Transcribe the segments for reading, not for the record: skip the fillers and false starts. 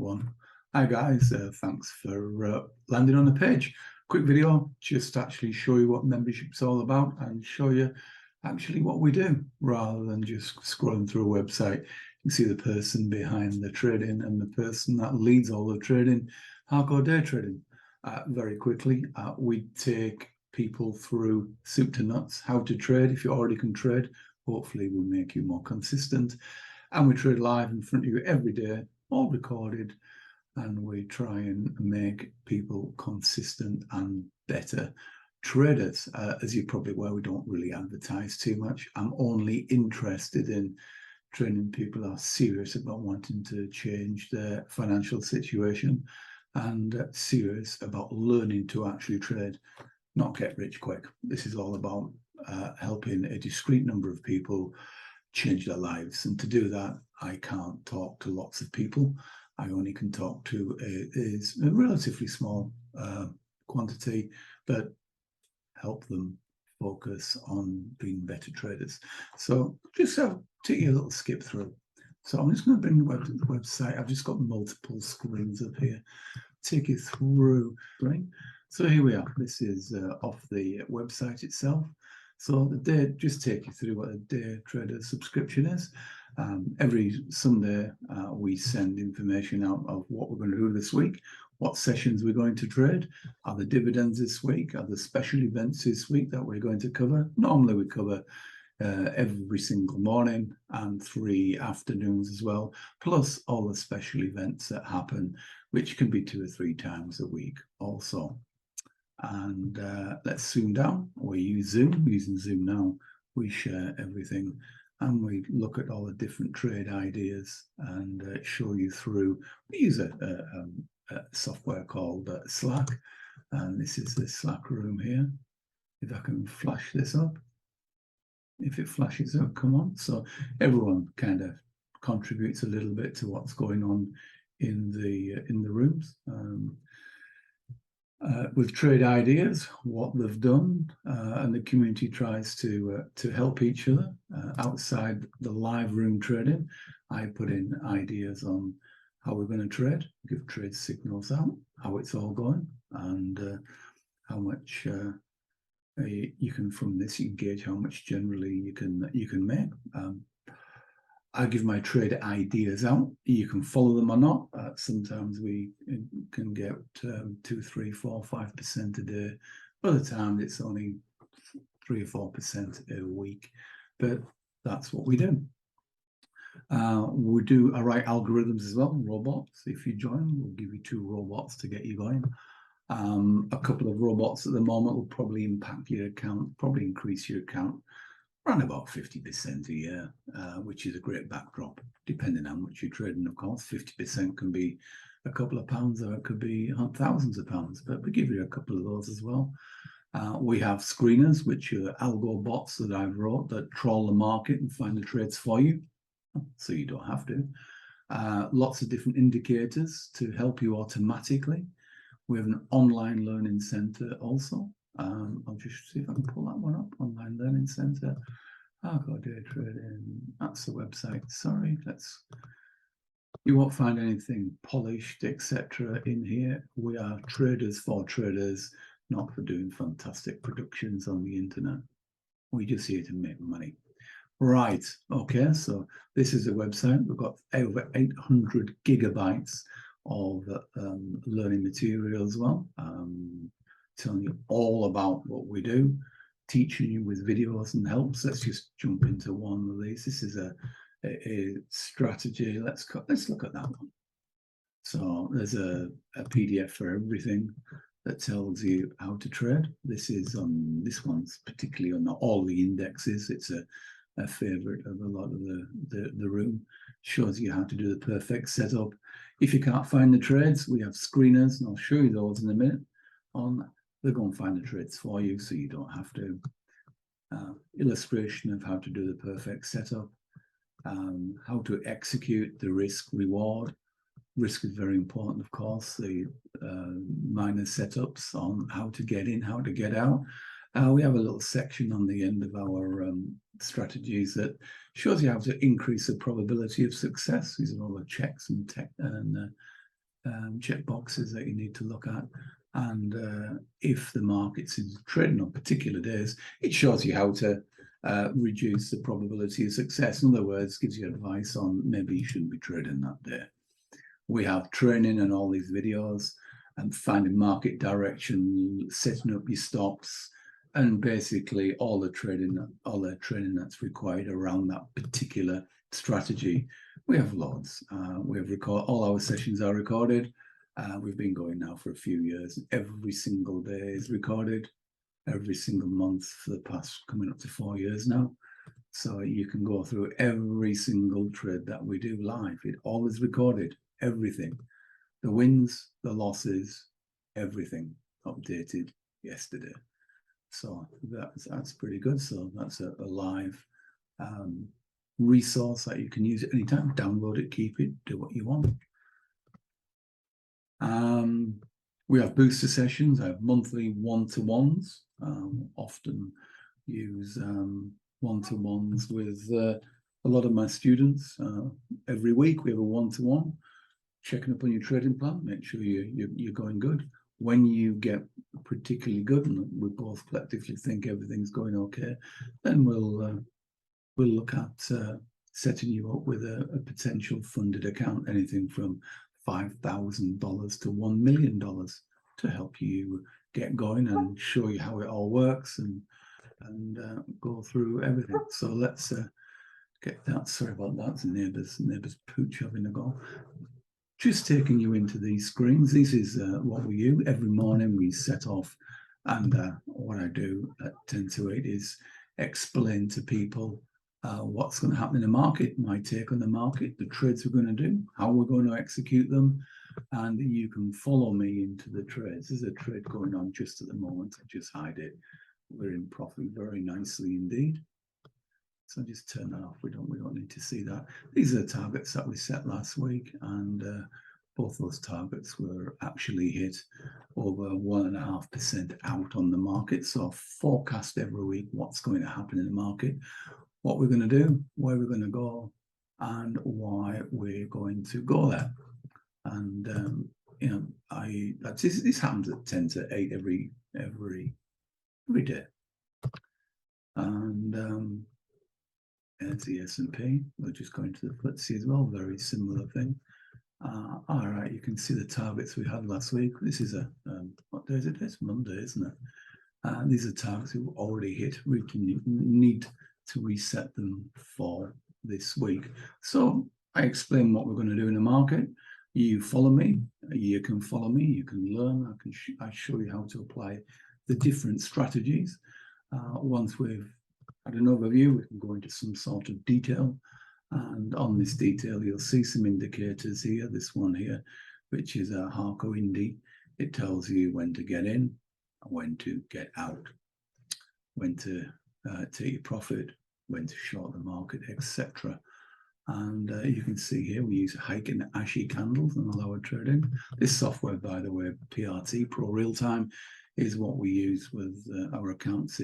one. Hi guys, thanks for landing on the page. Quick video, just to actually show you what membership's all about and show you actually what we do, rather than just scrolling through a website. You can see the person behind the trading and the person that leads all the trading, HARKO Day Trading. Very quickly, we take people through soup to nuts, how to trade. If you already can trade, hopefully we'll make you more consistent. And we trade live in front of you every day, all recorded, and we try and make people consistent and better traders. As you're probably aware, we don't really advertise too much. I'm only interested in training people who are serious about wanting to change their financial situation and serious about learning to actually trade, not get rich quick. This is all about helping a discrete number of people change their lives. And to do that, I can't talk to lots of people. I only can talk to a relatively small quantity, but help them focus on being better traders. So just take you a little skip through. So I'm just going to bring the website. I've just got multiple screens up here. Take you through. Right? So here we are. This is off the website itself. So the day, just take you through what a day trader subscription is. Every Sunday, we send information out of what we're going to do this week, what sessions we're going to trade, are the dividends this week, are the special events this week that we're going to cover. Normally we cover every single morning and 3 afternoons as well, plus all the special events that happen, which can be 2 or 3 times a week also. And let's zoom down. We use Zoom. Using Zoom now, we share everything and we look at all the different trade ideas and show you through. We use a software called Slack, and this is the Slack room here. If I can flash this up. If it flashes up, come on. So everyone kind of contributes a little bit to what's going on in the rooms. With trade ideas, what they've done, and the community tries to help each other. Outside the live room trading, I put in ideas on how we're going to trade, give trade signals out, how it's all going, and how much you can, from this, you can gauge how much generally you can make. I give my trade ideas out. You can follow them or not. Sometimes we can get 2, 3, 4, 5% a day. Other times it's only 3 or 4% a week. But that's what we do. We do write algorithms as well, robots. If you join, we'll give you 2 robots to get you going. A couple of robots at the moment will probably impact your account, probably increase your account around about 50% a year, which is a great backdrop, depending on how much you're trading, of course. 50% can be a couple of pounds, or it could be thousands of pounds, but we give you a couple of those as well. We have screeners, which are algo bots that I've wrote that troll the market and find the trades for you, so you don't have to. Lots of different indicators to help you automatically. We have an online learning center also. I'll just see if I can pull that one up. Online Learning Center. HARKO Day Trading. That's the website. Sorry, you won't find anything polished, etc. in here. We are traders for traders, not for doing fantastic productions on the internet. We're just here to make money. Right. Okay. So this is a website. We've got over 800 gigabytes of learning material as well. Telling you all about what we do, teaching you with videos and helps. Let's just jump into one of these. This is a strategy. Let's look at that one. So there's a PDF for everything that tells you how to trade. This one's particularly on all the indexes. It's a favorite of a lot of the room. Shows you how to do the perfect setup. If you can't find the trades, we have screeners, and I'll show you those in a minute. They'll go and find the trades for you, so you don't have to. Illustration of how to do the perfect setup, how to execute the risk reward. Risk is very important, of course. The minor setups on how to get in, how to get out. We have a little section on the end of our strategies that shows you how to increase the probability of success. These are all the checks and check boxes that you need to look at. And if the market's trading on particular days, it shows you how to reduce the probability of success. In other words, gives you advice on maybe you shouldn't be trading that day. We have training and all these videos and finding market direction, setting up your stops, and basically all the training that's required around that particular strategy. We have loads. All our sessions are recorded. We've been going now for a few years. Every single day is recorded, every single month for the past coming up to 4 years now. So you can go through every single trade that we do live. It all is recorded, everything. The wins, the losses, everything updated yesterday. So that's pretty good. So that's a live resource that you can use at any time. Download it, keep it, do what you want. We have booster sessions. I have monthly one-to-ones. Often use one-to-ones with a lot of my students. Every week we have a one-to-one, checking up on your trading plan, make sure you're going good. When you get particularly good, and we both collectively think everything's going okay, then we'll look at setting you up with a potential funded account, anything from $5,000 to $1 million, to help you get going and show you how it all works and go through everything. So let's get that. Sorry about that. It's neighbour's pooch having a go. Just taking you into these screens. This is what we do every morning. We set off, and what I do at 10 to 8 is explain to people what's going to happen in the market, my take on the market, the trades we're going to do, how we're going to execute them, and you can follow me into the trades. There's a trade going on just at the moment. I just hide it. We're in profit very nicely indeed. So just turn that off. We don't need to see that. These are the targets that we set last week, and both those targets were actually hit over 1.5% out on the market. So forecast every week what's going to happen in the market, what we're going to do, where we're going to go, and why we're going to go there. And this happens at 10 to 8 every day. And there's the S&P. We're just going to the FTSE as well. Very similar thing. All right, you can see the targets we had last week. This is what day is it? It's Monday, isn't it? These are targets we've already hit. We can need to reset them for this week. So I explain what we're going to do in the market. You follow me. You can follow me. You can learn. I show you how to apply the different strategies. Once we've had an overview, we can go into some sort of detail. And on this detail, you'll see some indicators here. This one here, which is a HARKO Indy. It tells you when to get in, when to get out, when to take your profit, when to short the market, etc. And you can see here we use hike and ashy candles and allow trading. This software, by the way, PRT, Pro Real Time, is what we use with our accounts.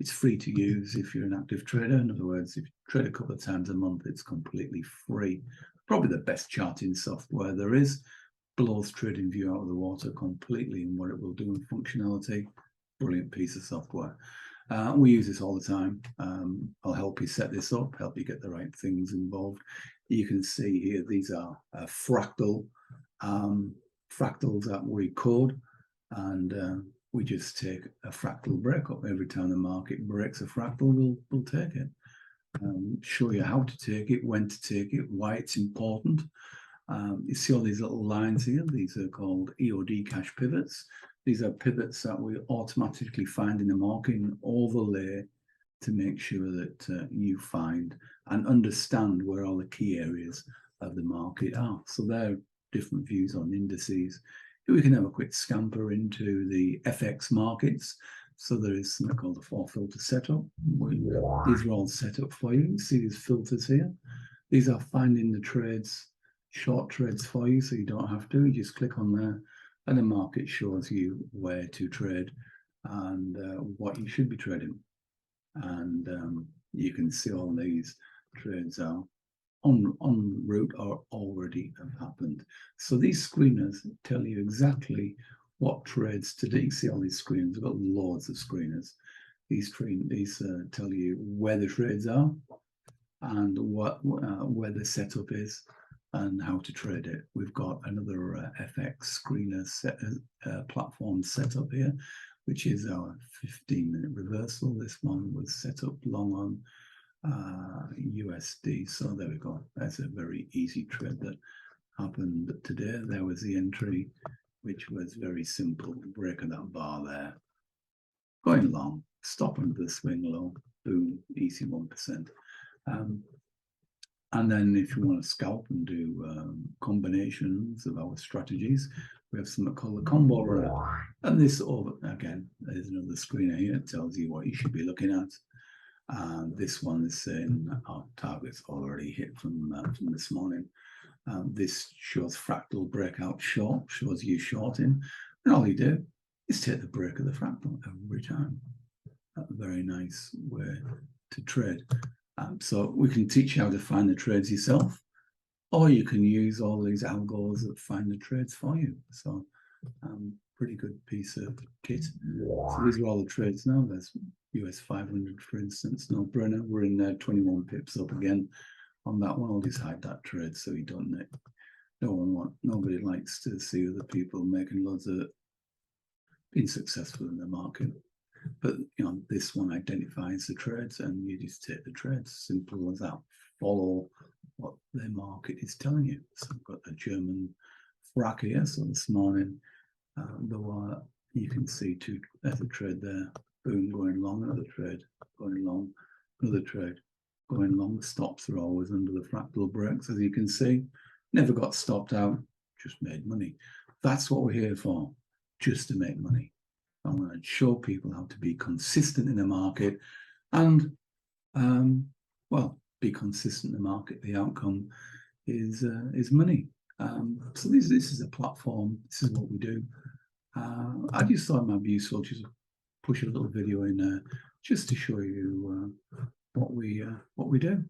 It's free to use if you're an active trader. In other words, if you trade a couple of times a month, it's completely free. Probably the best charting software there is. Blows TradingView out of the water completely in what it will do in functionality. Brilliant piece of software. We use this all the time. I'll help you set this up, help you get the right things involved. You can see here, these are fractals that we code, and we just take a fractal breakup. Every time the market breaks a fractal, we'll take it. Show you how to take it, when to take it, why it's important. You see all these little lines here. These are called EOD cash pivots. These are pivots that we automatically find in the market and overlay to make sure that you find and understand where all the key areas of the market are. So there are different views on indices. We can have a quick scamper into the FX markets. So there is something called the 4-filter setup. These are all set up for you. You see these filters here. These are finding the trades, short trades for you, so you don't have to. You just click on there, and the market shows you where to trade and what you should be trading. And you can see all these trades are en route or already have happened. So these screeners tell you exactly what trades to do. You see all these screeners, we've got loads of screeners. These tell you where the trades are and where the setup is and how to trade it. We've got another FX screener platform set up here, which is our 15-minute reversal. This one was set up long on USD. So there we go. That's a very easy trade that happened today. There was the entry, which was very simple. Break of that bar there. Going long, stop under the swing low, boom, easy 1%. And then if you want to scalp and do combinations of our strategies, we have something called the combo runner. And this, again, there's another screen here. It tells you what you should be looking at. This one is saying our target's already hit from this morning. This shows fractal breakout short, shows you shorting. And all you do is take the break of the fractal every time. A very nice way to trade. So we can teach you how to find the trades yourself, or you can use all these algos that find the trades for you. So pretty good piece of kit. So these are all the trades now. There's US 500, for instance, no brainer. We're in there, 21 pips up again on that one. I'll just hide that trade so you don't know. Nobody likes to see other people making loads of being successful in the market. But this one identifies the trades and you just take the trades. Simple as that. Follow what the market is telling you. So I've got a German frac here. So this morning, you can see there's a trade there. Boom, going long, another trade, going long, another trade, going long. The stops are always under the fractal breaks, as you can see. Never got stopped out, just made money. That's what we're here for, just to make money. I want to show people how to be consistent in the market and, be consistent in the market. The outcome is money. So this is a platform. This is what we do. I just thought it might be useful just push a little video in there just to show you what we do.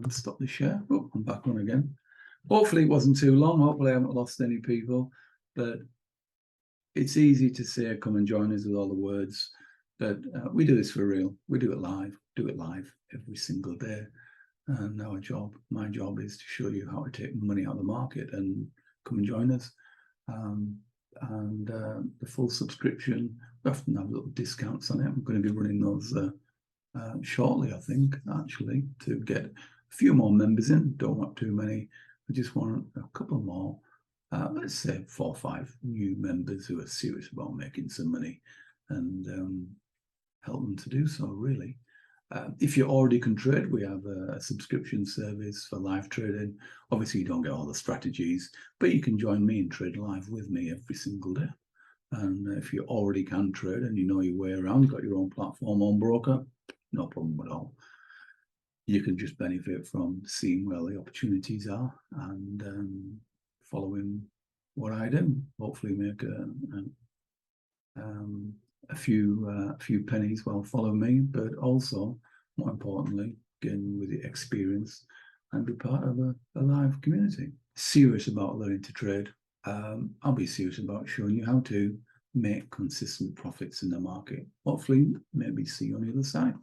Stop the share. Oh, I'm back on again. Hopefully it wasn't too long. Hopefully I haven't lost any people, but it's easy to say, come and join us with all the words, but we do this for real. We do it live every single day. And my job is to show you how to take money out of the market and come and join us. The full subscription, we often have little discounts on it. I'm going to be running those shortly, I think, actually, to get a few more members in. Don't want too many. I just want a couple more. Let's say 4 or 5 new members who are serious about making some money and help them to do so, really. If you already can trade, we have a subscription service for live trading. Obviously, you don't get all the strategies, but you can join me and trade live with me every single day. And if you already can trade and you know your way around, got your own platform, own broker, no problem at all. You can just benefit from seeing where the opportunities are and following what I do. Hopefully make a few pennies while following me, but also, more importantly, getting with the experience and be part of a live community. Serious about learning to trade. I'll be serious about showing you how to make consistent profits in the market. Hopefully, maybe see you on the other side.